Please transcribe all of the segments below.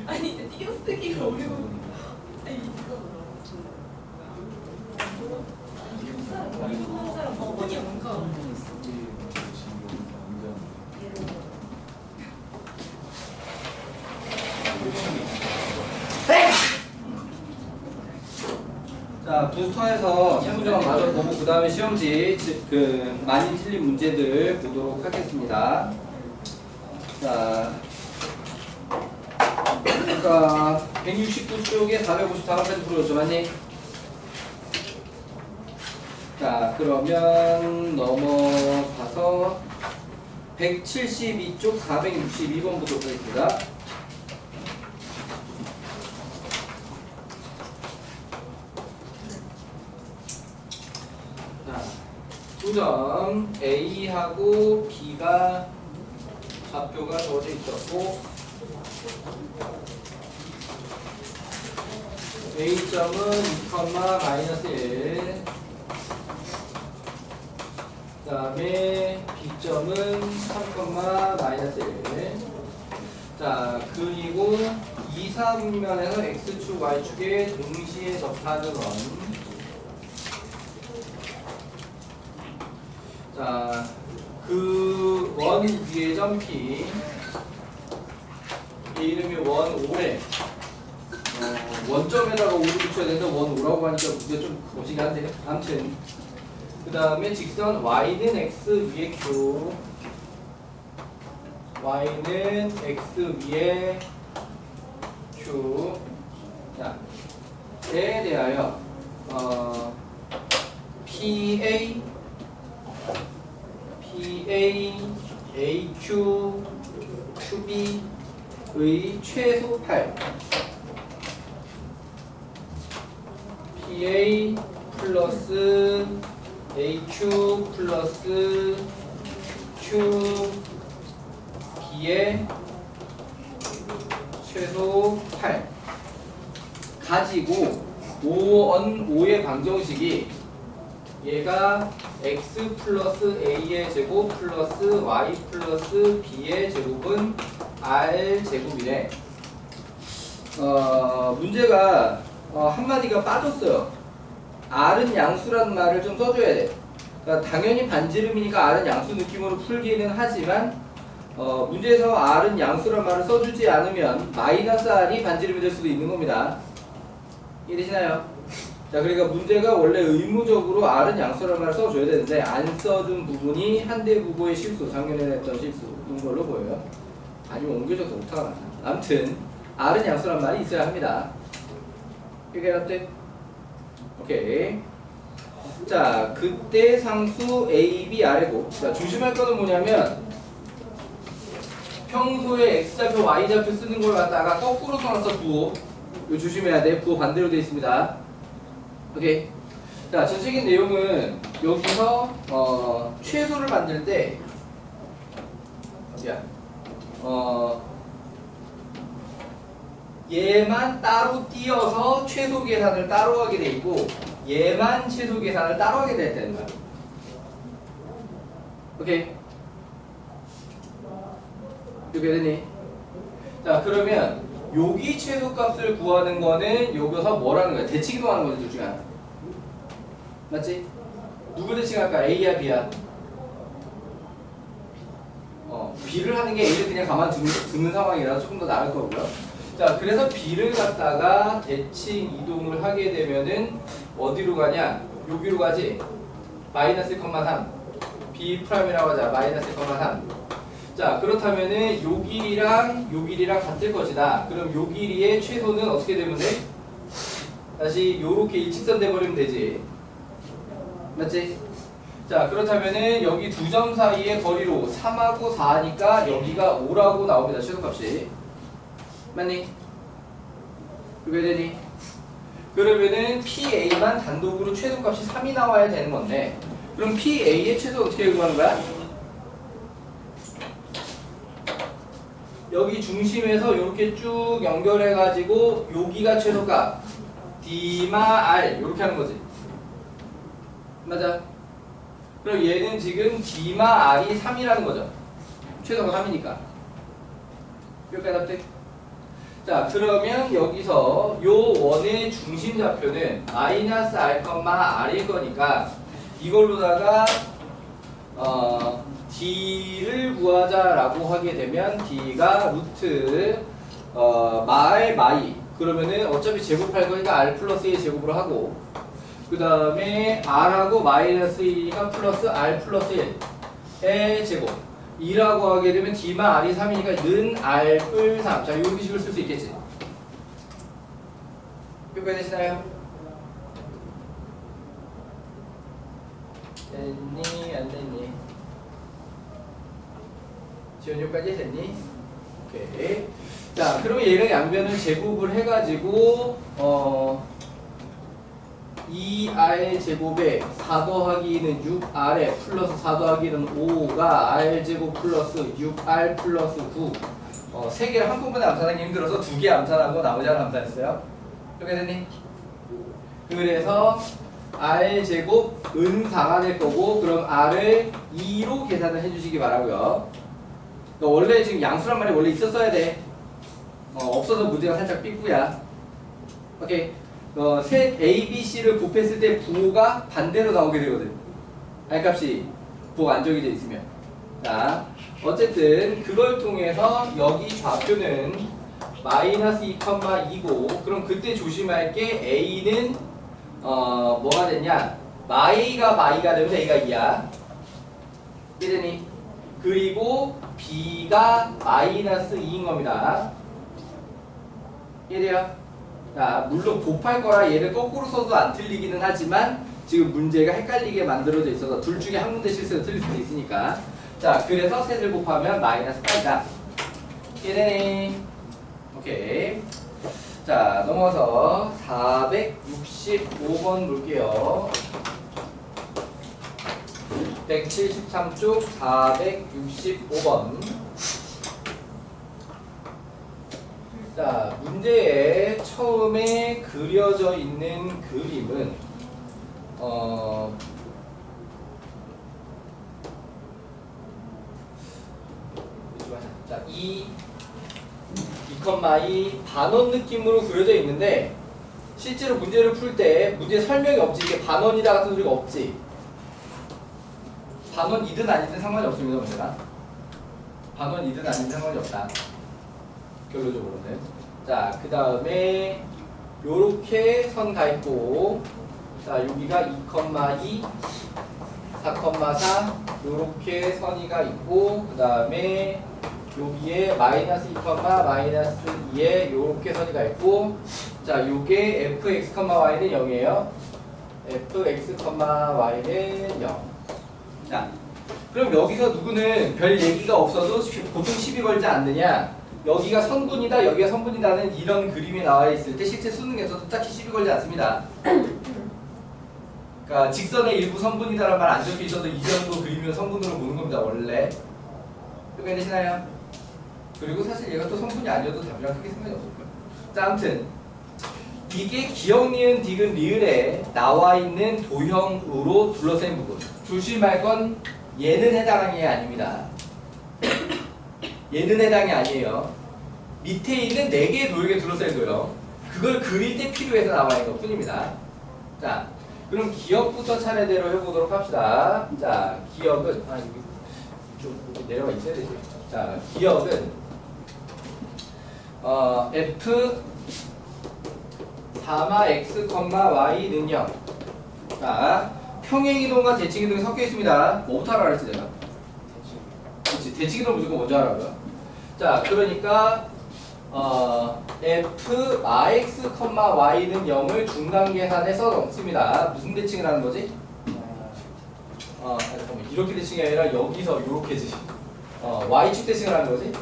아니 이제 띄어쓰기가 어려워. 아니 이거 미국 사람 버번이 뭔가. 자, 부스터에서 세부조합 마저 보고 그 다음에 시험지 많이 틀린 문제들 보도록 하겠습니다. 자, 그러니까 169쪽에 454번까지 풀어줬죠, 맞니? 자, 그러면 넘어가서 172쪽 462번 보도록 하겠습니다. 두 점 A하고 B가 좌표가 적어져 있었고 A점은 2,-1 그 다음에 B점은 3,-1 자, 그리고 2, 4분면에서 X축, Y축에 동시에 접하는 원 자, 그 원 위에 점 P 이 이름이 원 5래 원점에다가 5를 붙여야 되는데 원 5라고 하니까 그게 좀 거시기 한데 아무튼 그 다음에 직선 Y는 X 위에 Q Y는 X 위에 Q 자, 에 대하여 PA AQ, QB의 최소 8 PA 플러스 AQ 플러스 QB의 최소 8 가지고 5의 방정식이 얘가 x 플러스 a의 제곱 플러스 y 플러스 b의 제곱은 r 제곱이래. 문제가 한마디가 빠졌어요. r은 양수라는 말을 좀 써줘야 돼. 그러니까 당연히 반지름이니까 r은 양수 느낌으로 풀기는 하지만 문제에서 r은 양수라는 말을 써주지 않으면 마이너스 r이 반지름이 될 수도 있는 겁니다. 이해되시나요? 자, 그러니까 문제가 원래 의무적으로 R은 양수라는 말을 써줘야 되는데 안 써준 부분이 한대국어의 실수, 작년에 했던 실수인 걸로 보여요. 아니면 옮겨져서 오타가 나나. 아무튼 R은 양수라는 말이 있어야 합니다. 이렇게 해놨대? 오케이. 자, 그때 상수 A, B, R이고 자, 조심할 거는 뭐냐면 평소에 X좌표, Y좌표 쓰는 걸 갖다가 거꾸로 써놨어, 부호. 이거 조심해야 돼. 부호 반대로 되어 있습니다. 오케이. 자, 전체적인 내용은 여기서 최소를 만들 때 어디야? 얘만 따로 띄어서 최소 계산을 따로 하게 돼 있고 얘만 최소 계산을 따로 하게 됐다는 거야. 오케이. 이렇게 되니? 자, 그러면 여기 최소값을 구하는 거는 여기서 뭐라는 거야? 대칭도 하는 거지, 둘 중에 하나. 맞지? 누구 대칭할까? A야, B야? B를 하는 게 A를 그냥 가만 두는 상황이라 조금 더 나을 거고요. 자, 그래서 B를 갖다가 대칭 이동을 하게 되면은 어디로 가냐? 여기로 가지? 마이너스 1,3 B 프라임이라고 하자. 마이너스 1,3 자, 그렇다면은 요 길이랑 요 길이랑 같을 것이다. 그럼 요 길이의 최소는 어떻게 되면 돼? 다시 요렇게 일직선 돼버리면 되지. 맞지? 자, 그렇다면은 여기 두 점 사이의 거리로 3하고 4하니까 여기가 5라고 나옵니다. 최소값이. 맞니? 그게 되니? 그러면은 PA만 단독으로 최소값이 3이 나와야 되는 건데 그럼 PA의 최소 어떻게 구하는 거야? 여기 중심에서 이렇게 쭉 연결해가지고 여기가 최소값 D마 R 이렇게 하는 거지. 맞아? 그럼 얘는 지금 D마 R이 3이라는 거죠. 최소가 3이니까. 여기까지 답돼? 자, 그러면 여기서 요 원의 중심 좌표는 마이너스 r, r일 거니까 이걸로다가 d를 구하자라고 하게 되면 d가 루트 마이 그러면은 어차피 제곱할 거니까 r 플러스 1 제곱으로 하고 그 다음에 r하고 마이너스 1이니까 플러스 r 플러스 1의 제곱 2라고 하게 되면 d만 r이 3이니까 는 r 뿔 3. 자, 이런 식으로 쓸 수 있겠지. 여기까지 되시나요? 됐니? 안 됐니? 지원 여기까지 됐니? 오케이. 자, 그러면 얘를 양변을 제곱을 해가지고 2r 제곱에 4 더하기는 6r에 플러스 4 더하기는 5가 r제곱 플러스 6r 플러스 9 3개를 한꺼번에 암산하기 힘들어서 2개 암산하고 나머지 하나 암산했어요. 이렇게 됐니? 그래서 r제곱 은4가 될 거고 그럼 r을 2로 계산을 해주시기 바라고요. 그러니까 원래 지금 양수란 말이 원래 있었어야 돼. 없어서 문제가 살짝 삐꾸야. 오케이. 셋 A, B, C를 곱했을 때 부호가 반대로 나오게 되거든. R값이 부호가 안 정해져 있으면. 자, 어쨌든 그걸 통해서 여기 좌표는 마이너스 2,2고 그럼 그때 조심할 게 A는 뭐가 됐냐? 마이가 되면 A가 2야. 이해되니? 그리고 B가 마이너스 2인 겁니다. 이해돼요? 자, 물론 곱할 거라 얘를 거꾸로 써도 안 틀리기는 하지만 지금 문제가 헷갈리게 만들어져 있어서 둘 중에 한 군데 실수가 틀릴 수도 있으니까 자, 그래서 셋을 곱하면 마이너스 8이다. 이해되니? 오케이. 자, 넘어가서 465번 볼게요. 173쪽 465번. 자, 문제에 처음에 그려져 있는 그림은 자, 2, 2,2 반원 느낌으로 그려져 있는데 실제로 문제를 풀 때 문제 설명이 없지. 이게 반원이다 같은 소리가 없지. 반원이든 아니든 상관이 없습니다. 문제가 반원이든 아니든 상관이 없다. 결론적으로는. 자, 그 다음에 요렇게 선 가 있고 자, 여기가 2,2 4,4 요렇게 선이가 있고 그 다음에 여기에 마이너스 2, 마이너스 2에 요렇게 선이가 있고 자, 요게 fx, y는 0이에요. fx, y는 0. 자, 그럼 여기서 누구는 별 얘기가 없어도 보통 시비 걸지 않느냐? 여기가 선분이다, 여기가 선분이다는 이런 그림이 나와 있을 때 실제 수능에서도 딱히 시비 걸지 않습니다. 그러니까 직선의 일부 선분이다라는 말 안 적혀 있어도 이 정도 그림이면 선분으로 보는 겁니다, 원래. 이렇게 되시나요? 그리고 사실 얘가 또 선분이 아니어도 답이랑 크게 상관이 없을 거예요. 자, 아무튼 이게 기억, 니은, 디귿, 리을에 나와 있는 도형으로 둘러싼 부분. 조심할 건 얘는 해당하는 게 아닙니다. 얘는 해당이 아니에요. 밑에 있는 4개의 도형에 둘러싸인 도형. 그걸 그릴 때 필요해서 나와 있는 것 뿐입니다. 자, 그럼 기억부터 차례대로 해보도록 합시다. 자, 기억은 여기 좀 내려가 있어야 되지. 자, 기억은 f 4마 x, y는 0. 자, 평행이동과 대칭이동이 섞여 있습니다. 뭐부터 하라 그랬지 내가? 그렇지, 대칭이동 무조건 먼저 하라고요. 자, 그러니까 f x, y는 0을 중간 계산해서 넣습니다. 무슨 대칭을 하는 거지? 잠깐만, 이렇게 대칭이 아니라 여기서 이렇게지. y축 대칭을 하는 거지?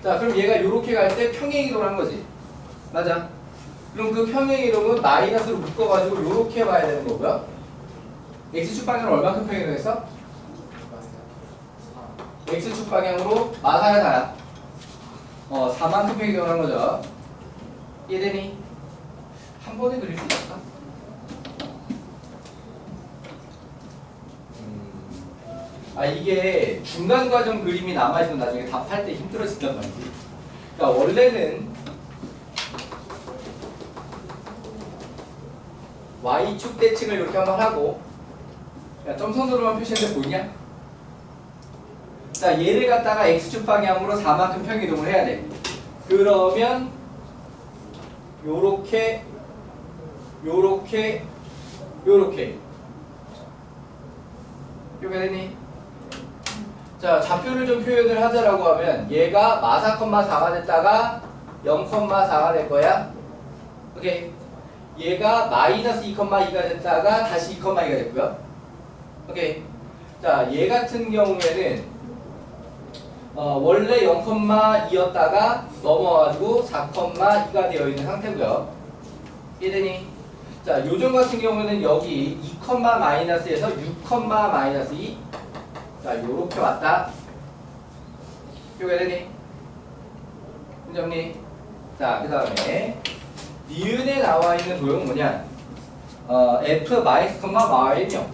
자, 그럼 얘가 이렇게 갈 때 평행이동을 한 거지. 맞아. 그럼 그 평행이동은 마이너스로 묶어가지고 이렇게 봐야 되는 거고요. x축 방향으로 얼마큼 평행이동했어? x축 방향으로 마사야 다야. 4만큼 평행이동을 한 거죠. 이해되니? 한 번에 그릴 수 있을까? 이게 중간 과정 그림이 남아있으면 나중에 답할 때 힘들어진단 말이지. 그러니까 원래는 y축 대칭을 이렇게 한번 하고, 야, 점선으로만 표시했는데 보이냐? 자, 얘를 갖다가 x축 방향으로 4만큼 평이동을 해야 돼. 그러면 요렇게 요렇게 요렇게 이렇게 되니? 자, 좌표를 좀 표현을 하자라고 하면 얘가 마 4,4가 됐다가 0,4가 될 거야. 오케이. 얘가 마이너스 2,2가 됐다가 다시 2,2가 됐고요. 오케이. 자, 얘 같은 경우에는 원래 0,2였다가 넘어가지고 4,2가 되어 있는 상태고요. 이해되니? 자, 요점 같은 경우에는 여기 2, 마이너스에서 6, 마이너스 2. 자, 요렇게 왔다. 이해가 되니? 정리. 자, 그 다음에 니은에 나와 있는 도형은 뭐냐? f 마x, 마y는 0.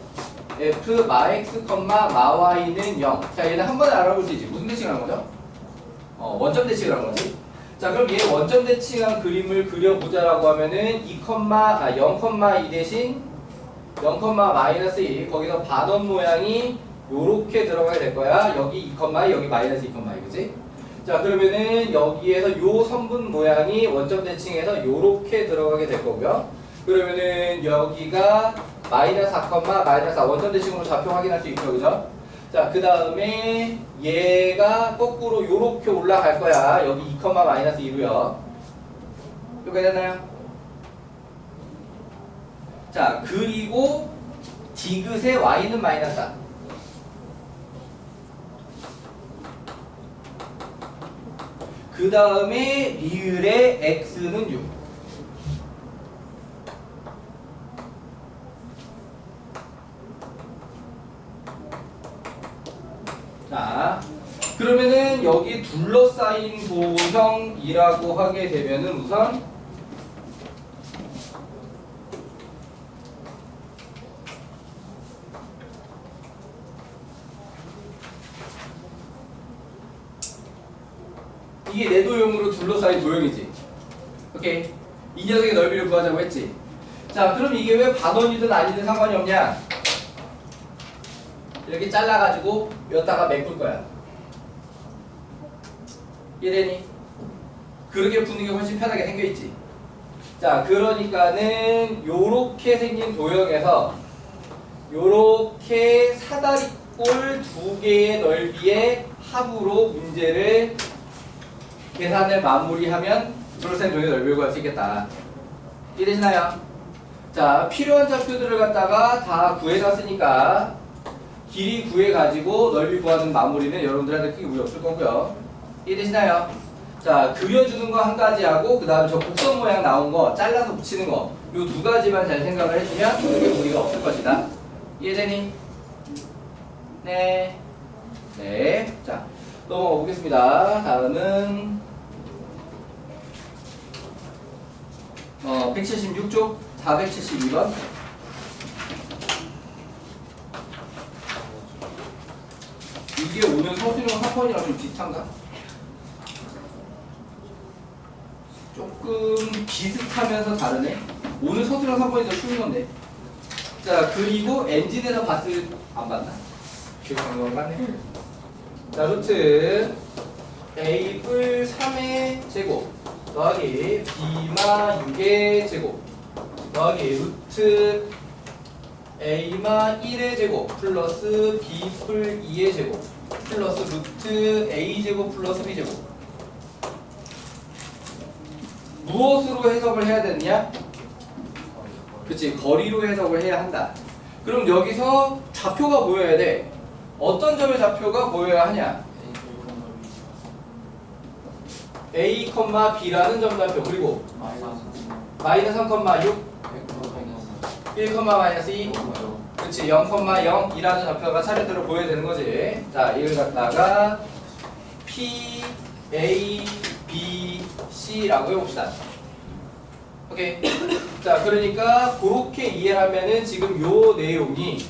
f max, 마y는 0. 자, 얘는 한 번에 알아볼 수 있지. 무슨 대칭을 하는 거죠? 원점 대칭을 하는 거지. 자, 그럼 얘 원점 대칭한 그림을 그려보자라고 하면은 0,2 대신 0,-2 거기서 반원 모양이 요렇게 들어가게 될 거야. 여기 2, 여기 마이너스 2, 그지? 자, 그러면은 여기에서 요 선분 모양이 원점 대칭해서 요렇게 들어가게 될 거고요. 그러면은 여기가 마이너스 4, 마이너스 4 원점 대칭으로 좌표 확인할 수 있고요. 그죠? 자, 그 다음에 얘가 거꾸로 요렇게 올라갈 거야. 여기 2, 마이너스 2고요. 이렇게 되나요? 자, 그리고 디귿의 y는 마이너스 4. 그 다음에 리을의 x는 6. 자, 그러면은 여기 둘러싸인 도형이라고 하게 되면은 우선 이게 내 도형으로 둘러싸인 도형이지. 오케이. 이 녀석의 넓이를 구하자고 했지. 자, 그럼 이게 왜 반원이든 아니든 상관이 없냐? 이렇게 잘라가지고 여기다가 메꿀 거야. 이해되니? 그렇게 푸는 게 훨씬 편하게 생겨있지. 자, 그러니까는 요렇게 생긴 도형에서 요렇게 사다리꼴 두 개의 넓이의 합으로 문제를 계산을 마무리하면 둘러싸인 도형의 넓이를 구할 수 있겠다. 이해되시나요? 자, 필요한 좌표들을 갖다가 다 구해놨으니까 길이 구해가지고 넓이 구하는 마무리는 여러분들한테 크게 무리 없을 거고요. 이해되시나요? 자, 그려주는 거 한 가지 하고 그 다음에 저 곡선 모양 나온 거 잘라서 붙이는 거 요 두 가지만 잘 생각을 해주면 크게 무리가 없을 것이다. 이해되니? 네. 네. 자, 넘어가 보겠습니다. 다음은 176쪽 472번. 이게 오늘 서술형 3번이랑 좀 비슷한가? 조금 비슷하면서 다르네. 오늘 서술형 3번이 더 쉬운 건데. 자, 그리고 엔진에서 봤을 안 봤나? 기억한 거 같네. 자, 루트 A불 3의 제곱 더하기 B마 6의 제곱 더하기 루트 A마 1의 제곱 플러스 B뿔 2의 제곱 플러스 루트 A제곱 플러스 B제곱. 무엇으로 해석을 해야 되느냐? 그치, 거리로 해석을 해야 한다. 그럼 여기서 좌표가 보여야 돼. 어떤 점의 좌표가 보여야 하냐? A, B라는 점 좌표. 그리고 마이너스 3,6 1, 마이너스 2 그치, 0,0이라는 좌표가 차례대로 보여야 되는 거지. 자, 이걸 갖다가 P, A, B, C라고 해봅시다. 오케이. 자, 그러니까 그렇게 이해하면은 지금 요 내용이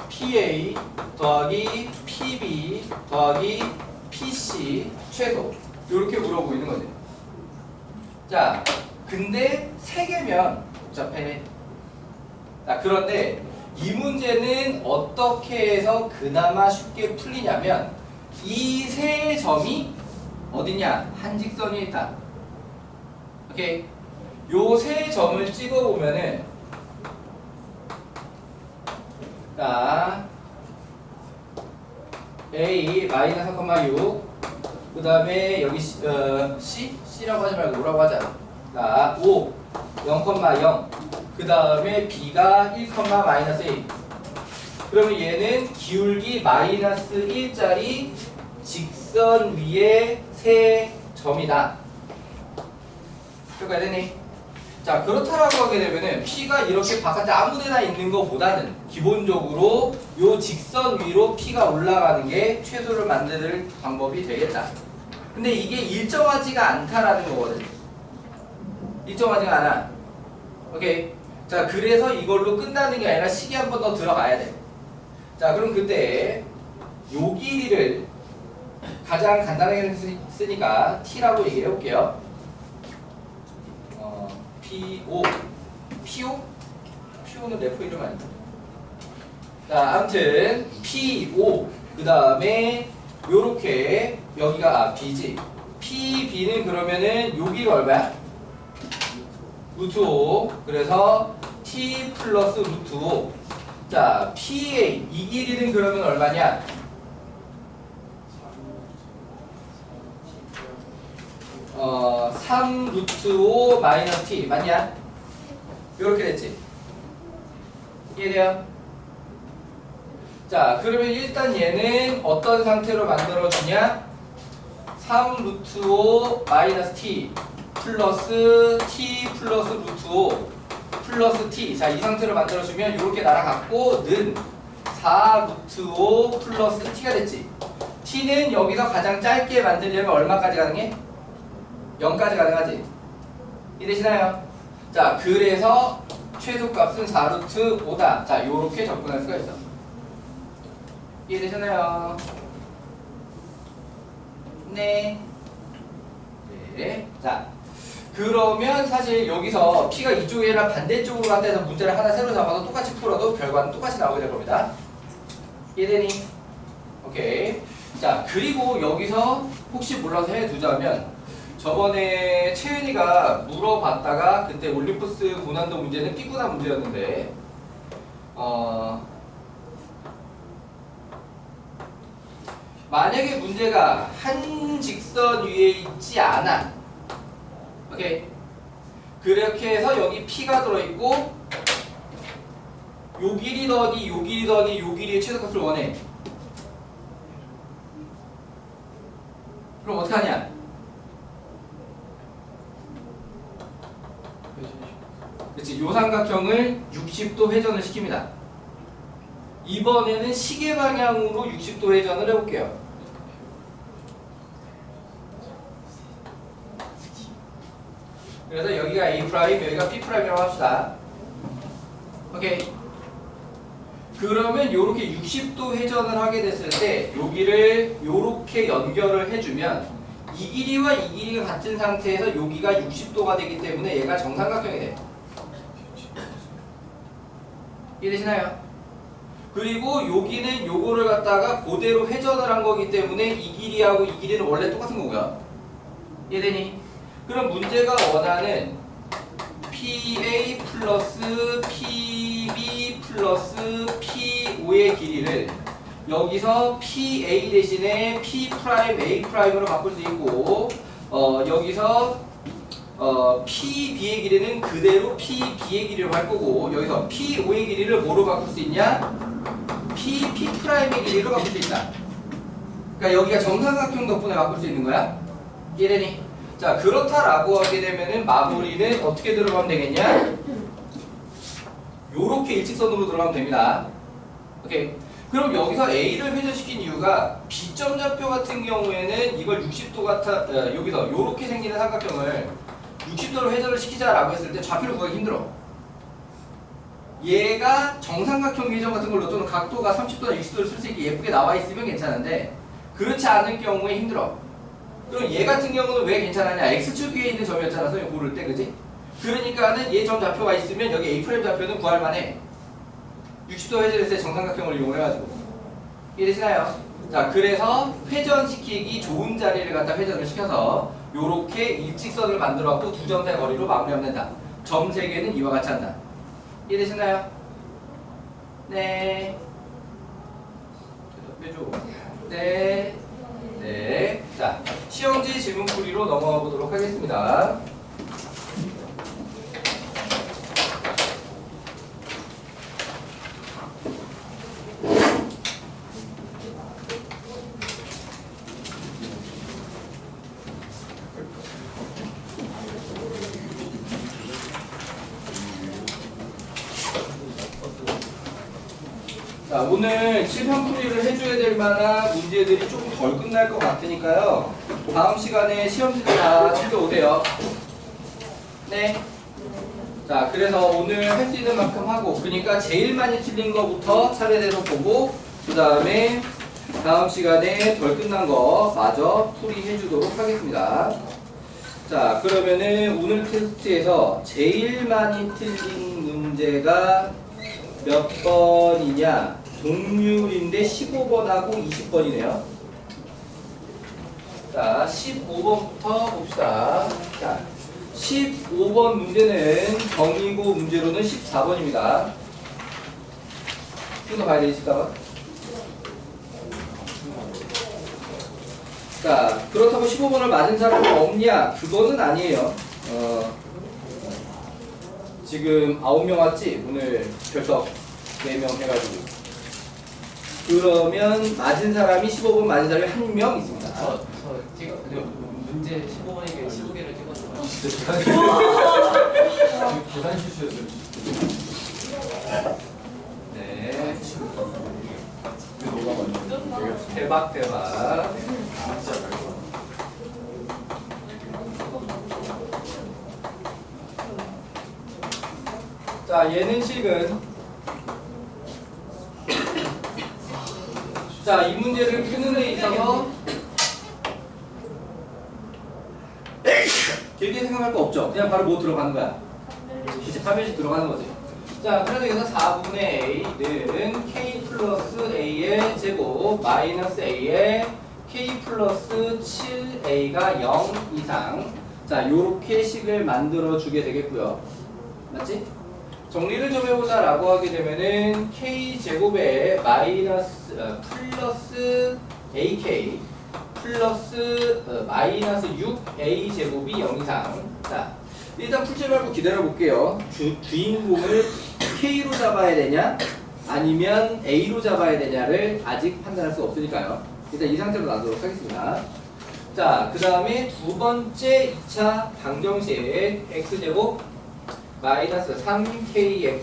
PA, 더하기 PB 더하기 PC 최소 이렇게 물어보고 있는 거지. 자, 근데 3개면 복잡해. 자, 그런데 이 문제는 어떻게 해서 그나마 쉽게 풀리냐면 이 세 점이 어디냐? 한 직선 위에 있다. 오케이? 요 세 점을 찍어보면은 자 A 마이너스 3,6 그 다음에 여기 C라고 하지 말고 O라고 하자. 자 5 0,0 그 다음에 B가 1, 마이너스 1 그러면 얘는 기울기 마이너스 1짜리 직선 위에 세 점이다. 그러니까 되니? 자 그렇다라고 하게 되면은 P가 이렇게 바깥에 아무데나 있는 것보다는 기본적으로 요 직선 위로 P가 올라가는 게 최소를 만들 방법이 되겠다. 근데 이게 일정하지가 않다라는 거거든. 일정하지가 않아. 오케이. 자 그래서 이걸로 끝나는 게 아니라 식이 한 번 더 들어가야 돼. 자 그럼 그때 요 길이를 가장 간단하게 쓰니까 T라고 얘기해 볼게요. PO PO는 래퍼 이름 아니야? 자 아무튼 PO 그 다음에 요렇게 여기가 B지. PB는 그러면은 여기가 얼마야? 루트 5 그래서 T 플러스 루트 5. 자 PA 이 길이는 그러면 얼마냐? 3 루트 5 마이너스 T 맞냐? 이렇게 됐지? 이해돼요? 자 그러면 일단 얘는 어떤 상태로 만들어주냐? 3 루트 5 마이너스 T 플러스 T 플러스 루트 5 플러스 T 자 이 상태로 만들어주면 이렇게 날아갔고 는 4 루트 5 플러스 T가 됐지. T는 여기서 가장 짧게 만들려면 얼마까지 가능해? 0까지 가능하지? 이해되시나요? 자 그래서 최소값은 4루트 5다. 자 요렇게 접근할 수가 있어. 이해되셨나요? 네. 네. 자 그러면 사실 여기서 P가 이쪽이 아니라 반대쪽으로 간다 해서 문제를 하나 새로 잡아도 똑같이 풀어도 결과는 똑같이 나오게 될 겁니다. 이해되니? 오케이. 자 그리고 여기서 혹시 몰라서 해두자면 저번에 채은이가 물어봤다가 그때 올림푸스 고난도 문제는 B구나 문제였는데 만약에 문제가 한 직선 위에 있지 않아. 오케이. 그렇게 해서 여기 P가 들어있고 요 길이 더하기 요 길이 더하기 요 길이의 최소값을 원해. 그럼 어떻게 하냐? 그렇지. 요 삼각형을 60도 회전을 시킵니다. 이번에는 시계 방향으로 60도 회전을 해볼게요. 그래서 여기가 A', 여기가 B'이라고 합시다. 오케이. 그러면 요렇게 60도 회전을 하게 됐을 때 여기를 요렇게 연결을 해주면 이 길이와 이 길이가 같은 상태에서 여기가 60도가 되기 때문에 얘가 정삼각형이 돼. 이해되시나요? 그리고 여기는 요거를 갖다가 그대로 회전을 한 거기 때문에 이 길이하고 이 길이는 원래 똑같은 거고요. 이해되니? 그럼 문제가 원하는 PA 플러스 PB 플러스 P5의 길이를 여기서 PA 대신에 P'A'로 바꿀 수 있고 여기서 PB의 길이는 그대로 PB의 길이로 할 거고 여기서 P5의 길이를 뭐로 바꿀 수 있냐? P'의 길이로 바꿀 수 있다. 그러니까 여기가 정삼각형 덕분에 바꿀 수 있는 거야. 이해되니? 자 그렇다라고 하게 되면은 마무리는 어떻게 들어가면 되겠냐? 요렇게 일직선으로 들어가면 됩니다. 오케이. 그럼 여기서 A를 회전시킨 이유가 B점 좌표 같은 경우에는 이걸 60도 여기서 요렇게 생기는 삼각형을 60도로 회전을 시키자라고 했을 때 좌표를 구하기 힘들어. 얘가 정삼각형 계정 같은 걸로 또는 각도가 30도나 60도를 쓸 수 있게 예쁘게 나와 있으면 괜찮은데 그렇지 않을 경우에 힘들어. 그럼 얘 같은 경우는 왜 괜찮았냐? X축 위에 있는 점이었잖아, 선생님 고를 때, 그지? 그러니까는 얘 점 좌표가 있으면 여기 A' 좌표는 구할만해. 60도 회전했을 때 정삼각형을 이용해가지고. 이해되시나요? 자, 그래서 회전시키기 좋은 자리를 갖다 회전을 시켜서 요렇게 일직선을 만들어갖고 두 점 사이 거리로 마무리하면 된다. 점 3개는 이와 같이 한다. 이해되시나요? 네. 빼줘. 네. 네. 자, 시험지 질문풀이로 넘어가 보도록 하겠습니다. 자, 오늘 칠판풀이를 해줘야 될 만한 문제들이 조금 덜 끝날 것 같으니까요. 다음 시간에 시험지들 다 챙겨오세요. 네. 자, 그래서 오늘 할 수 있는 만큼 하고, 그러니까 제일 많이 틀린 거부터 차례대로 보고, 그 다음에 다음 시간에 덜 끝난 거 마저 풀이해 주도록 하겠습니다. 자, 그러면은 오늘 테스트에서 제일 많이 틀린 문제가 몇 번이냐? 동률인데 15번하고 20번이네요. 자, 15번부터 봅시다. 자, 15번 문제는 정의고 문제로는 14번입니다. 좀 더 봐야 되지, 14번. 자, 그렇다고 15번을 맞은 사람이 없냐? 그거는 아니에요. 지금 9명 왔지? 오늘 결석 4명 해가지고. 그러면 맞은 사람이 15번 맞은 사람이 1명 있습니다. 문제 15번에게 15개를 찍었어요. 계산 실수였어요. 네. 대박 대박. 자, 얘는 식은 자, 이 문제를 푸는 데 있어서 길게 생각할 거 없죠? 그냥 바로 뭐 들어가는 거야? 이제 파멸식 들어가는 거지. 자, 그래서 여기서 4분의 A는 K 플러스 A의 제곱 마이너스 A의 K 플러스 7A가 0 이상. 자, 요렇게 식을 만들어 주게 되겠고요. 맞지? 정리를 좀 해보자 라고 하게 되면은 K제곱에 플러스 AK 플러스 마이너스 6A제곱이 0 이상. 자, 일단 풀지 말고 기다려 볼게요. 주인공을 K로 잡아야 되냐 아니면 A로 잡아야 되냐를 아직 판단할 수 없으니까요. 일단 이 상태로 놔두도록 하겠습니다. 자, 그 다음에 두 번째 2차 방정식 X제곱 마이너스 3kx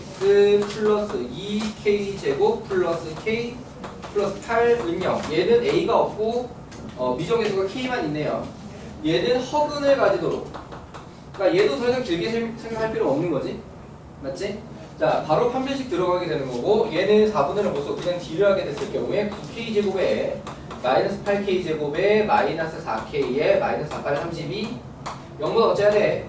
플러스 2k제곱 플러스 k 플러스 8은요. 얘는 a가 없고 미정계수가 k만 있네요. 얘는 허근을 가지도록. 그러니까 얘도 더 이상 길게 생각할 필요 없는 거지. 맞지? 자, 바로 판별식 들어가게 되는 거고, 얘는 4분의 1을 못 써. 그냥 D를 하게 됐을 경우에 9k제곱에 마이너스 8k제곱에 마이너스 4k에 마이너스 4, 8, 32 0보다 어째야 돼?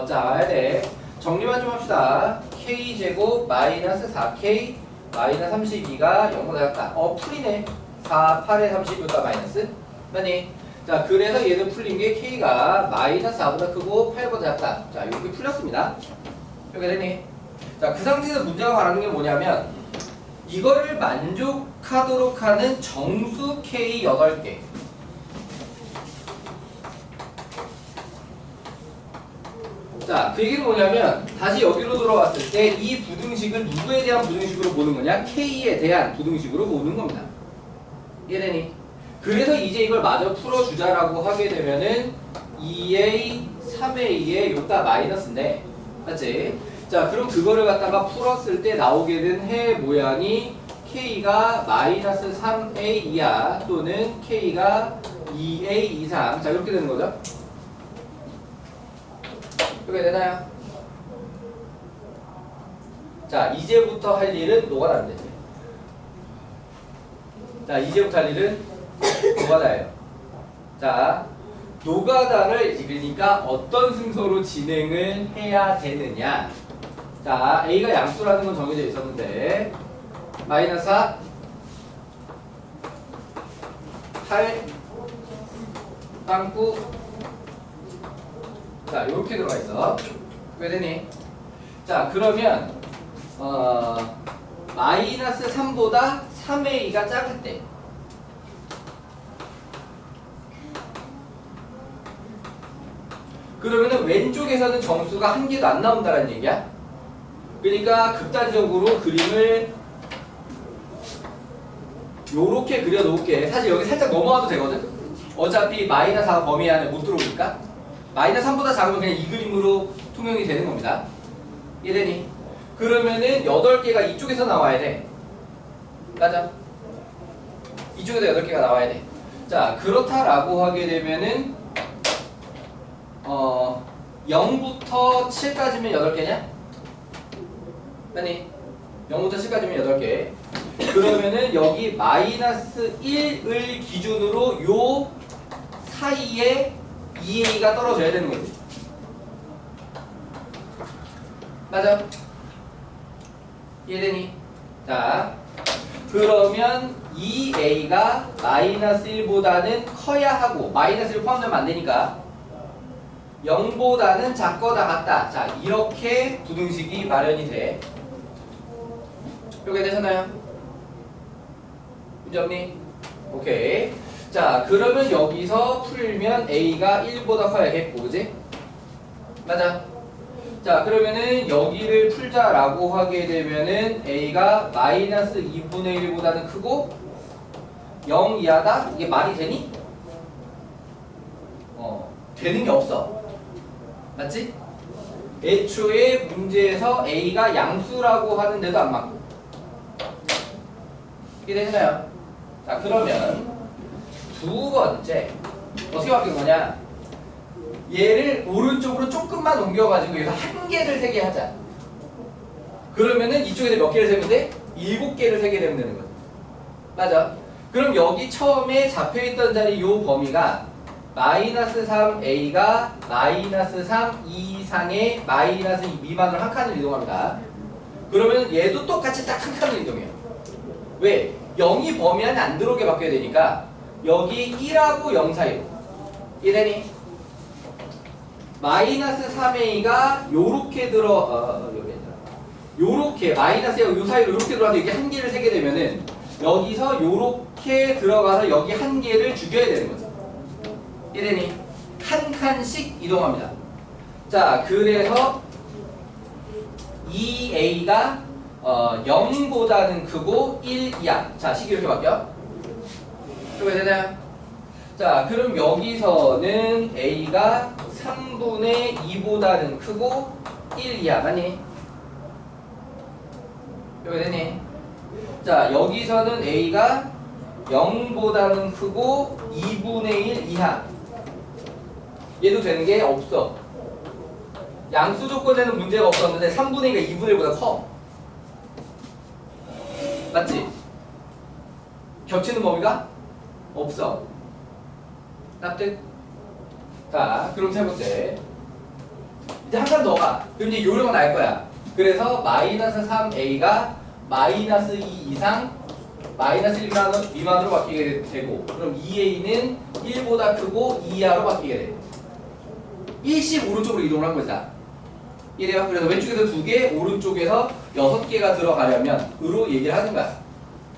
짜야 돼. 정리만 좀 합시다. k제곱 마이너스 4k 마이너스 32가 0보다 작다. 풀리네. 4, 8에 32보다 마이너스. 맞니? 자, 그래서 얘는 풀린 게 k가 마이너스 4보다 크고 8보다 작다. 자, 이렇게 풀렸습니다. 이렇게 되니? 자, 그 상태에서 문제가 말하는 게 뭐냐면 이거를 만족하도록 하는 정수 k 8개. 자, 그 얘기는 뭐냐면 다시 여기로 돌아왔을 때 이 부등식을 누구에 대한 부등식으로 보는 거냐? K에 대한 부등식으로 보는 겁니다. 이해되니? 그래서 이제 이걸 마저 풀어주자라고 하게 되면은 2A, 3A에 요따 마이너스인데 맞지? 자, 그럼 그거를 갖다가 풀었을 때 나오게 된 해 모양이 K가 마이너스 3A 이하 또는 K가 2A 이상. 자, 이렇게 되는 거죠. 이렇게 되나요? 자, 이제부터 할 일은 노가다면 되지. 자, 이제부터 할 일은 노가다예요. 자, 노가다를 그러니까 어떤 순서로 진행을 해야 되느냐. 자, A가 양수라는 건 정해져 있었는데 마이너스 4, 8, 빵꾸. 자, 요렇게 들어가 있어. 왜 되니? 자, 그러면 마이너스 3보다 3A가 작을 때 그러면은 왼쪽에서는 정수가 한 개도 안 나온다는 얘기야. 그러니까 극단적으로 그림을 요렇게 그려놓을게. 사실 여기 살짝 넘어가도 되거든. 어차피 마이너스 4가 범위 안에 못 들어오니까 마이너스 3보다 작으면 그냥 이 그림으로 통용이 되는 겁니다. 이해되니? 그러면은 8개가 이쪽에서 나와야 돼. 맞아? 이쪽에서 8개가 나와야 돼. 자, 그렇다라고 하게 되면은 0부터 7까지면 8개냐? 아니 0부터 7까지면 8개. 그러면은 여기 마이너스 1을 기준으로 요 사이에 2A가 떨어져야 되는 거지. 맞아? 이해되니? 자, 그러면 2A가 마이너스 1보다는 커야 하고 마이너스 1 포함되면 안 되니까 0보다는 작거나 같다. 자, 이렇게 부등식이 마련이 돼. 이렇게 되셨나요? 문제 없니? 오케이. 자, 그러면 여기서 풀면 A가 1보다 커야겠고, 그지? 맞아. 자, 그러면은 여기를 풀자라고 하게 되면은 A가 마이너스 2분의 1보다는 크고 0 이하다? 이게 말이 되니? 되는 게 없어. 맞지? 애초에 문제에서 A가 양수라고 하는데도 안 맞고. 이게 되시나요? 자, 그러면 두 번째 어떻게 바뀐 거냐? 얘를 오른쪽으로 조금만 옮겨가지고 여기서 한 개를 세게 하자. 그러면은 이쪽에 몇 개를 세면 돼? 7개를 세게 되면 되는 거지. 맞아? 그럼 여기 처음에 잡혀있던 자리 요 범위가 마이너스 3A가 마이너스 3 이상의 마이너스 2 미만으로 한 칸을 이동합니다. 그러면 얘도 똑같이 딱 한 칸을 이동해요. 왜? 0이 범위 안에 안 들어오게 바뀌어야 되니까 여기 1하고 0 사이로. 이해되니? 마이너스 3A가 요렇게 여기 요렇게 마이너스하고 요 사이로 요렇게 들어가서 이렇게 한 개를 세게 되면은 여기서 요렇게 들어가서 여기 한 개를 죽여야 되는 거죠. 이래니 한 칸씩 이동합니다. 자, 그래서 2A가 0보다는 크고 1 이하. 자, 식이 이렇게 바뀌어. 이렇게 되나요? 자, 그럼 여기서는 A가 3분의 2보다는 크고 1 이하. 맞니? 이렇게 되니? 자, 여기서는 A가 0보다는 크고 2분의 1 이하. 얘도 되는 게 없어. 양수 조건에는 문제가 없었는데 3분의 2가 2분의 1보다 커. 맞지? 겹치는 범위가 없어. 납득? 자, 그럼 세 번째. 이제 한 칸 더 가. 그럼 이제 요령은 알 거야. 그래서 마이너스 3A가 마이너스 2 이상 마이너스 1 미만으로 바뀌게 되고, 그럼 2A는 1보다 크고 2 이하로 바뀌게 돼. 1씩 오른쪽으로 이동을 한 거다. 이래요. 그래서 왼쪽에서 2개, 오른쪽에서 6개가 들어가려면 으로 얘기를 하는 거야.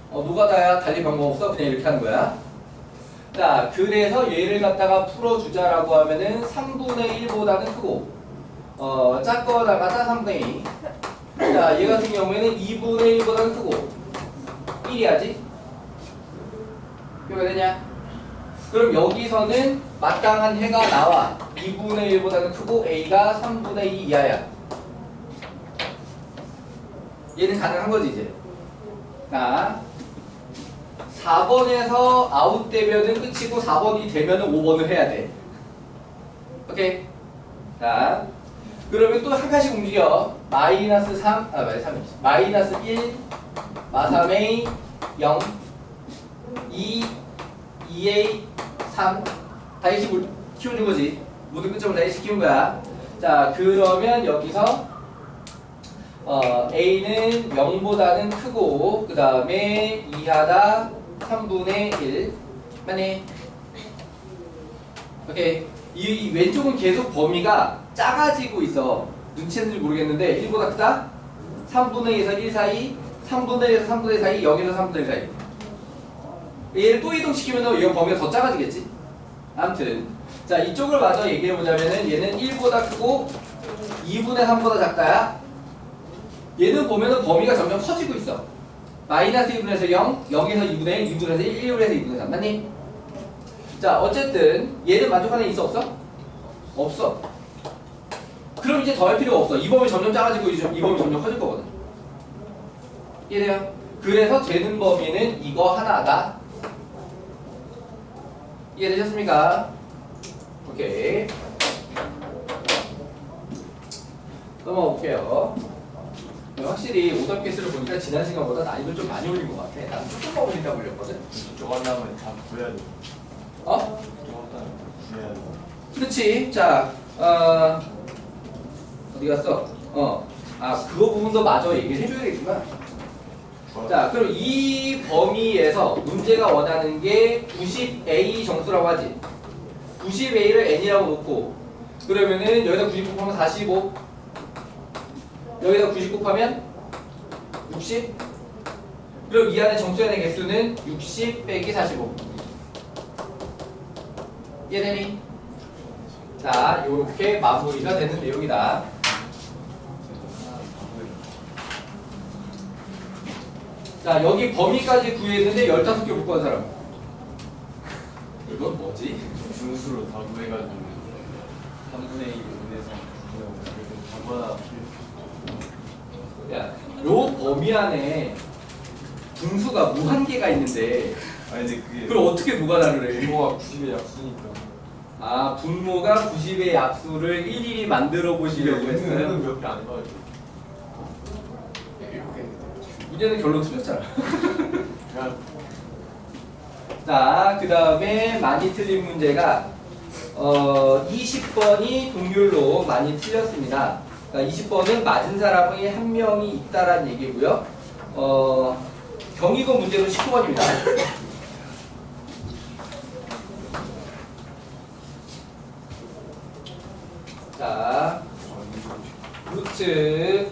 노가다야 달리 방법 없어? 그냥 이렇게 하는 거야. 자, 그래서 얘를 갖다가 풀어주자라고 하면은 3분의 1보다는 크고 작거나 같아 3분의 2. 자, 얘 같은 경우에는 2분의 1보다는 크고 1이야지. 이거 되냐? 그럼 여기서는 마땅한 해가 나와. 2분의 1보다는 크고 A가 3분의 2 이하야. 얘는 가능한 거지 이제. 자, 4번에서 아웃되면은 끝이고 4번이 되면은 5번을 해야 돼. 오케이? 자, 그러면 또 한 칸씩 움직여. 마이너스 3, 마이너스 1, 마3a, 0, 2, 2a, 3. 다 일씩 키워준 거지. 모든 끝점을 다 일씩 키운 거야. 자, 그러면 여기서 a는 0보다는 크고, 그 다음에 이하다 3분의 1. 맞네. 오케이. 이 왼쪽은 계속 범위가 작아지고 있어. 눈치 채는지 모르겠는데 1보다 크다? 3분의 2에서 1 사이, 3분의 1에서 3분의 1 사이, 0에서 3분의 1 사이. 얘를 또 이동시키면 이건 범위가 더 작아지겠지? 아무튼 자, 이쪽을 마저 얘기해보자면은 얘는 1보다 크고 2분의 3보다 작다야. 얘는 보면은 범위가 점점 커지고 있어. 마이너스 1분에서 0, 0에서 2분의 1, 2분에서 1, 1분에서 2분의 3. 맞니? 자, 어쨌든 얘는 만족하는 게 있어 없어? 없어. 그럼 이제 더할 필요가 없어. 이 범위 점점 작아지고 이 범위 점점 커질 거거든. 이해돼요? 그래서 재는 범위는 이거 하나다. 이해되셨습니까? 오케이. 넘어가 볼게요. 확실히 오답 개수를 보니까 지난 시간보다 난이도 좀 많이 올린 것 같아. 난 조금만 올린다고 올렸거든. 조각나면 다 구해야 돼. 어? 조각나면 구해야 돼. 그렇지. 자, 어디 갔어? 그거 부분도 마저 얘기를 해줘야겠구나. 자, 그럼 이 범위에서 문제가 원하는 게 90A 정수라고 하지. 90A를 N이라고 놓고, 그러면은 여기다 90 곱하면 45, 여기다 90 곱하면 60. 그럼 이 안에 정수의 개수는 60 빼기 45. 이해되니? 자, 요렇게 마무리가 되는 내용이다. 자, 여기 범위까지 구했는데 15개 못 구한 사람. 이건 뭐지? 분수로 다 구해가지고 3분의 2, 5분의 3, 5분의 5 이렇게 다 야, 요 범위 안에 분수가 무한개가 있는데 아니 근데 그게 그걸 어떻게 노가다를 해? 부모가 90의 약수니까 아, 분모가 90의 약수를 일일이 만들어 보시려고 했어요? 몇개 안 나와요. 문제는 결론 틀렸잖아. 그냥 자, 그 다음에 많이 틀린 문제가 20번이 동률로 많이 틀렸습니다. 그러니까 20번은 맞은 사람이 한 명이 있다라는 얘기고요. 경희고 문제로 19번입니다. 자, 루트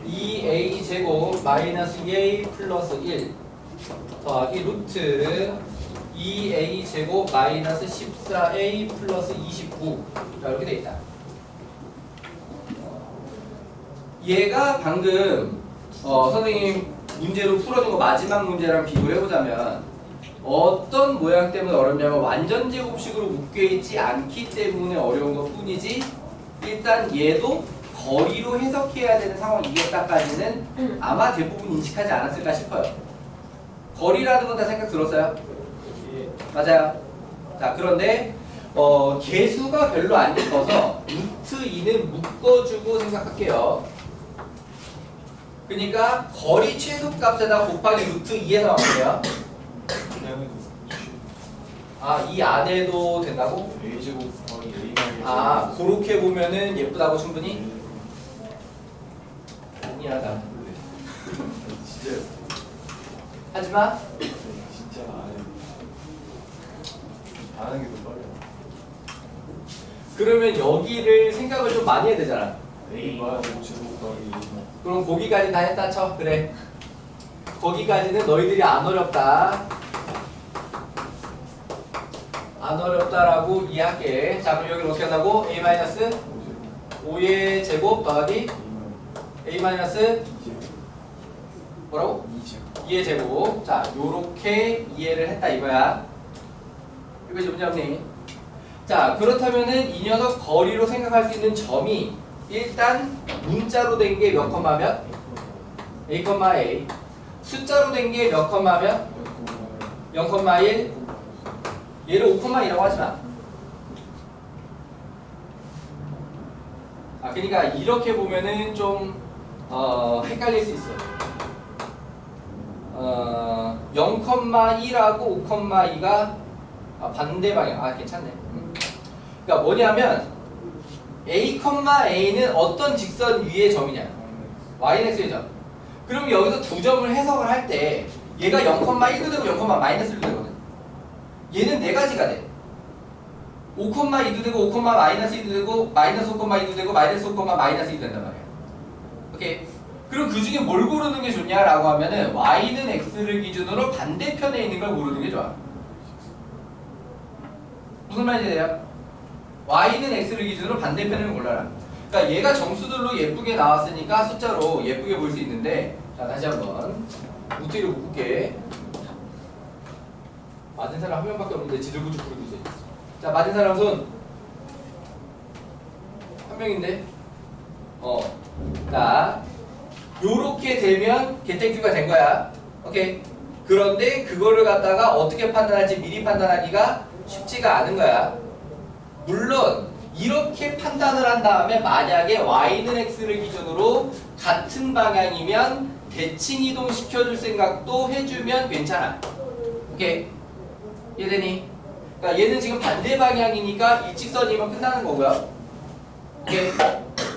2a 제곱 마이너스 2a 플러스 1 더하기 루트 2a 제곱 마이너스 14a 플러스 29. 자, 이렇게 돼 있다. 얘가 방금 선생님 문제로 풀어준 거 마지막 문제랑 비교를 해보자면 어떤 모양 때문에 어렵냐면 완전 제곱식으로 묶여있지 않기 때문에 어려운 것 뿐이지, 일단 얘도 거리로 해석해야 되는 상황이겠다까지는 아마 대부분 인식하지 않았을까 싶어요. 거리라는 건 다 생각 들었어요? 맞아요. 자, 그런데 개수가 별로 안 깊어서 루트 2는 묶어주고 생각할게요. 그러니까 거리 최소값에다 곱하기 루트 2에서 나올게요. 아, 이 안에도 된다고? A 제곱 더하기 A 마이너스 아, 그렇게 보면은 예쁘다고 충분히? 아니야다. 진짜 하지마. 진짜 안 하는 게 더 빨라. 그러면 여기를 생각을 좀 많이 해야 되잖아. A 마이너스 제곱 더하기 A 마이너스 그럼 거기까지 다 했다 쳐. 그래. 거기까지는 너희들이 안 어렵다. 안 어렵다라고 이해할게. 자, 그럼 여기를 어떻게 한다고? A 마이너스 5의 제곱 더하기 A 마이너스 뭐라고? 2의 제곱. 자, 요렇게 이해를 했다 이거야. 이거지 문제 없니? 자, 그렇다면은 이 녀석 거리로 생각할 수 있는 점이 일단 문자로 된 게 몇 컴마 몇? A, A. 숫자로 된 게 몇 컴마 몇? 0,1. 얘를 5,2라고 하지 마. 그러니까 이렇게 보면은 좀 헷갈릴 수 있어요. 0,1하고 5,2가 반대 방향. 괜찮네. 그러니까 뭐냐면 A,A는 어떤 직선 위의 점이냐? Yx의 점. 그럼 여기서 두 점을 해석을 할 때 얘가 0,1도 되고 0,-1도 되거든. 얘는 네 가지가 돼. 5,2도 되고 5,-1도 되고 마이너스 5,2도 되고 마이너스 5,-2도 된단 말이야. 오케이. 그럼 그 중에 뭘 고르는 게 좋냐라고 하면은 y는 x를 기준으로 반대편에 있는 걸 고르는 게 좋아. 무슨 말인지 돼요? y는 x를 기준으로 반대편을 골라라. 그러니까 얘가 점수들로 예쁘게 나왔으니까 숫자로 예쁘게 볼 수 있는데, 자 다시 한번 루트로 묶을게. 맞은 사람 한 명밖에 없는데 지들 구축 부르고 있어. 자 맞은 사람 손 한 명인데, 자 요렇게 되면 개땡큐가 된 거야. 오케이. 그런데 그거를 갖다가 어떻게 판단할지 미리 판단하기가 쉽지가 않은 거야. 물론 이렇게 판단을 한 다음에 만약에 y는 x를 기준으로 같은 방향이면 대칭 이동 시켜줄 생각도 해주면 괜찮아. 오케이. 이해되니? 그러니까 얘는 지금 반대 방향이니까 일직선이면 끝나는 거고요. 오케이.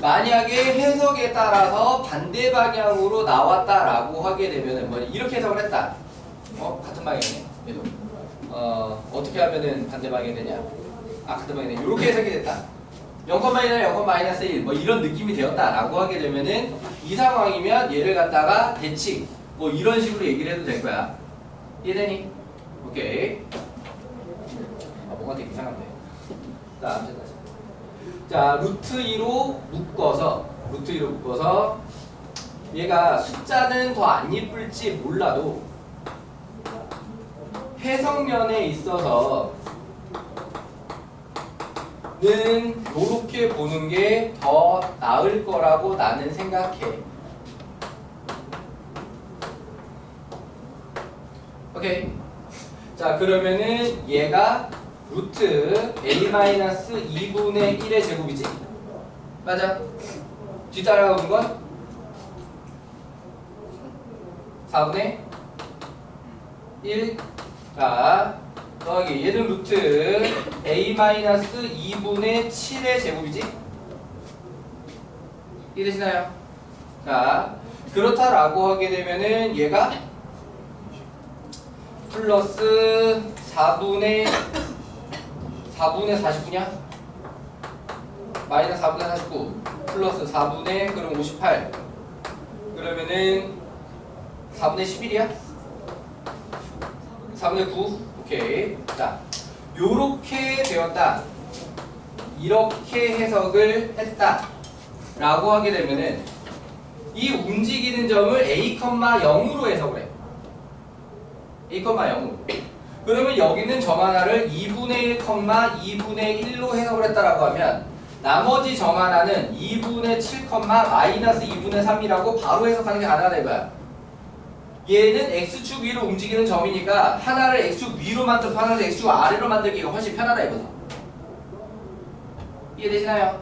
만약에 해석에 따라서 반대 방향으로 나왔다라고 하게 되면은 뭐 이렇게 해석을 했다. 같은 방향이네. 얘도. 어떻게 하면은 반대 방향이 되냐? 같은 방향이네. 이렇게 해석이 됐다. 0,1이나 0,-1 뭐 이런 느낌이 되었다라고 하게 되면은 이 상황이면 얘를 갖다가 대칭 뭐 이런 식으로 얘기를 해도 될 거야. 이해되니? 오케이. 뭔가 되게 이상한데. 자, 루트 2로 묶어서 얘가 숫자는 더 안 예쁠지 몰라도 해석면에 있어서는 요렇게 보는 게 더 나을 거라고 나는 생각해. 오케이. 자, 그러면은 얘가 루트 a-2분의 1의 제곱이지? 맞아? 뒤따라오는 건? 4분의 1. 자, 더하기 얘는 루트 a-2분의 7의 제곱이지? 이해되시나요? 자, 그렇다라고 하게 되면은 얘가 플러스 4분의 49냐? 마이너스 4분의 49 플러스 4분의 그럼 58 그러면은 4분의 11이야? 4분의 9 오케이. 자, 요렇게 되었다. 이렇게 해석을 했다 라고 하게 되면은 이 움직이는 점을 a,0으로 해석을 해. a,0으로. 그러면 여기는 점 하나를 2분의 1, 2분의 1로 해석을 했다라고 하면 나머지 점 하나는 2분의 7, 마이너스 2분의 3이라고 바로 해석하는 게 가능하다 이거야. 얘는 x축 위로 움직이는 점이니까 하나를 x축 위로 만들고 하나를 x축 아래로 만들기가 훨씬 편하다 이거지. 이해되시나요?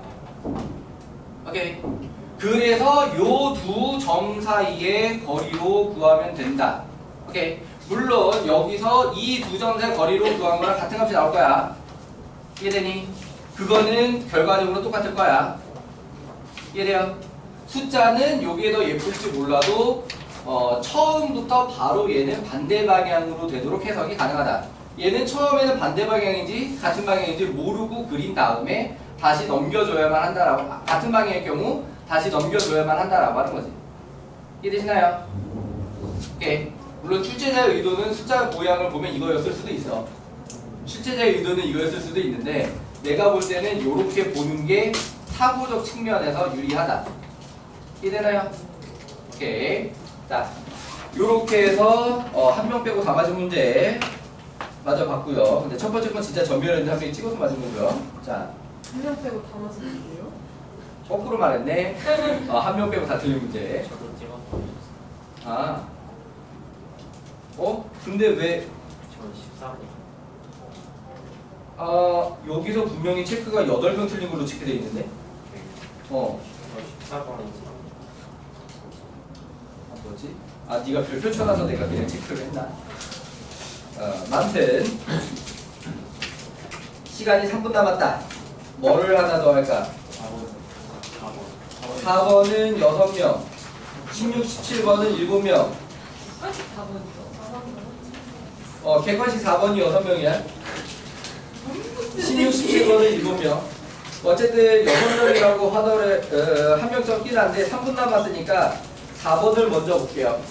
오케이. 그래서 요 두 점 사이의 거리로 구하면 된다. 오케이. 물론 여기서 이 두 점 사이 거리로 구한 거랑 같은 값이 나올 거야. 이해되니? 그거는 결과적으로 똑같을 거야. 이해돼요? 숫자는 여기에 더 예쁠지 몰라도 처음부터 바로 얘는 반대 방향으로 되도록 해석이 가능하다. 얘는 처음에는 반대 방향인지 같은 방향인지 모르고 그린 다음에 다시 넘겨줘야만 한다라고, 같은 방향일 경우 다시 넘겨줘야만 한다라고 하는 거지. 이해되시나요? 오케이. 물론 출제자의 의도는 숫자 모양을 보면 이거였을 수도 있어. 출제자의 의도는 이거였을 수도 있는데 내가 볼 때는 이렇게 보는 게 사고적 측면에서 유리하다. 이해되나요? 오케이. 자, 요렇게 해서 한 명 빼고 다 맞은 문제 맞아봤고요. 근데 첫 번째 건 진짜 전멸했는데 한 명이 찍어서 맞은 거고요. 자, 한 명 빼고 다 맞았는데요? 거꾸로 말했네. 한 명 빼고 다 틀린 문제. 저도 찍어서 아, 근데 왜? 저 14분. 여기서 분명히 체크가 8명 틀린 걸로 체크되어 있는데? 뭐지? 네가 별표 쳐놔서 내가 그냥 체크를 했나? 아무튼 시간이 3분 남았다. 뭐를 하나 더 할까? 4번은 6명, 16, 17번은 7명. 객관식 4번이 6명이야. 16, 17번은 7명. 어쨌든 6명이라고 하더래, 한 명점 끼는 한데 3분 남았으니까 4번을 먼저 볼게요.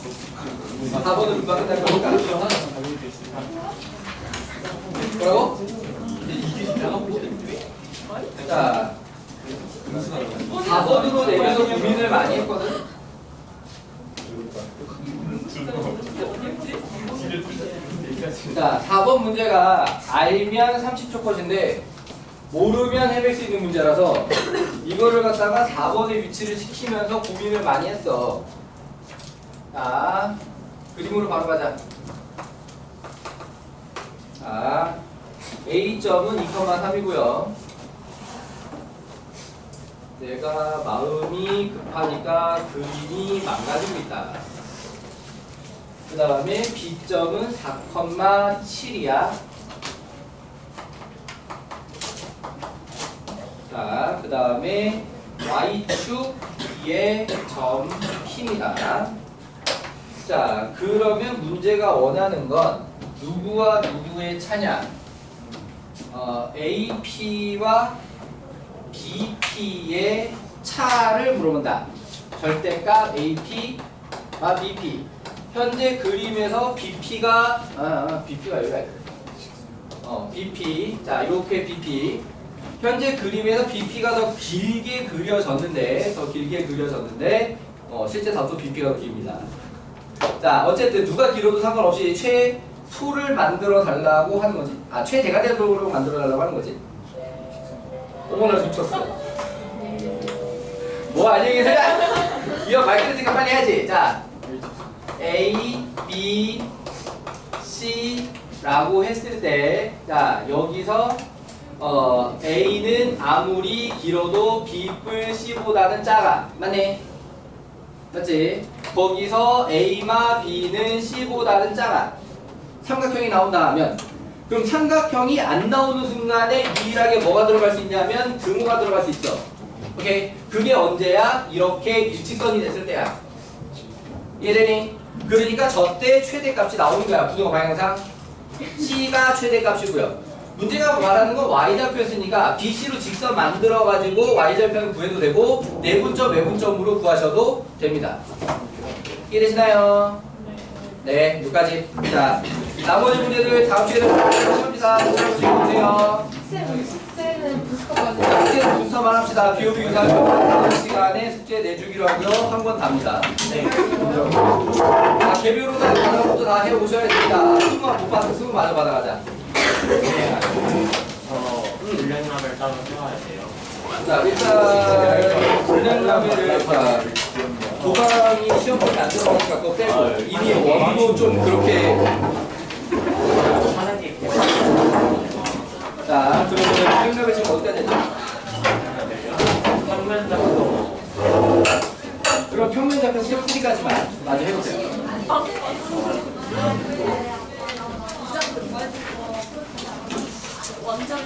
4번은 금방 끝날 거니까. 뭐라고? 자, 4번으로 내면서 고민을 많이 했거든. 자, 4번 문제가 알면 30초 컷인데 모르면 해낼 수 있는 문제라서 이거를 갖다가 4번의 위치를 시키면서 고민을 많이 했어. 자, 그림으로 바로 가자. 자, A점은 2,3이고요. 내가 마음이 급하니까 그림이 망가지고 있다. 그 다음에 B점은 4,7이야. 자, 그 다음에 Y축 B의 점 P입니다. 자, 그러면 문제가 원하는 건 누구와 누구의 차냐? AP와 BP의 차를 물어본다. 절대값 AP와 BP. 현재 그림에서 BP가 BP가 여기가 BP. 자, 이렇게 BP. 현재 그림에서 BP가 더 길게 그려졌는데, 실제 답도 BP가 더 깁니다. 자, 어쨌든 누가 길어도 상관없이 최소를 만들어 달라고 하는 거지. 최대가대로 만들어 달라고 하는 거지. 어머나 미쳤어. 뭐 안녕히 계세요. 이거 말 끊으니까 빨리 해야지. 자, A, B, C라고 했을 때, 자, 여기서 A는 아무리 길어도 B뿔 C보다는 작아. 맞네? 맞지? 거기서 A마 B는 C보다는 작아. 삼각형이 나온다 하면, 그럼 삼각형이 안 나오는 순간에 유일하게 뭐가 들어갈 수 있냐면 등호가 들어갈 수 있어. 오케이? 그게 언제야? 이렇게 일직선이 됐을 때야. 이해되니? 그러니까 저때 최대값이 나오는 거야. 부등호 방향상. C가 최대값이고요. 문제가 말하는 건 Y좌표였으니까 BC로 직선 만들어가지고 Y좌표를 구해도 되고 내분점, 외분점으로 구하셔도 됩니다. 이해되시나요? 네, 여기까지. 자, 나머지 문제들 다음 시간에 보도록 합니다. 보세요. 숙제는 부스터까지. 자, 숙제는 분석만 합시다. 비오비 유사표 시간에 숙제 내주기로 하고요. 한 번 답니다. 네. 자, 개별로 다른 것도 다 해오셔야 됩니다. 수고 못 받은 수고 마저 받아가자. 분량함을 따로 세워야 돼요. 자, 일단 분량라벨을 도강이 시험본이 안 들어가니까 그거 빼고 이미 원도 좀 그렇게. 하는 게 있고. 자, 그러면 분량라벨 지금 어디까지 했죠? 평면 작도. 그럼 평면 잡혀 세우기까지만 마저 해보세요. 완전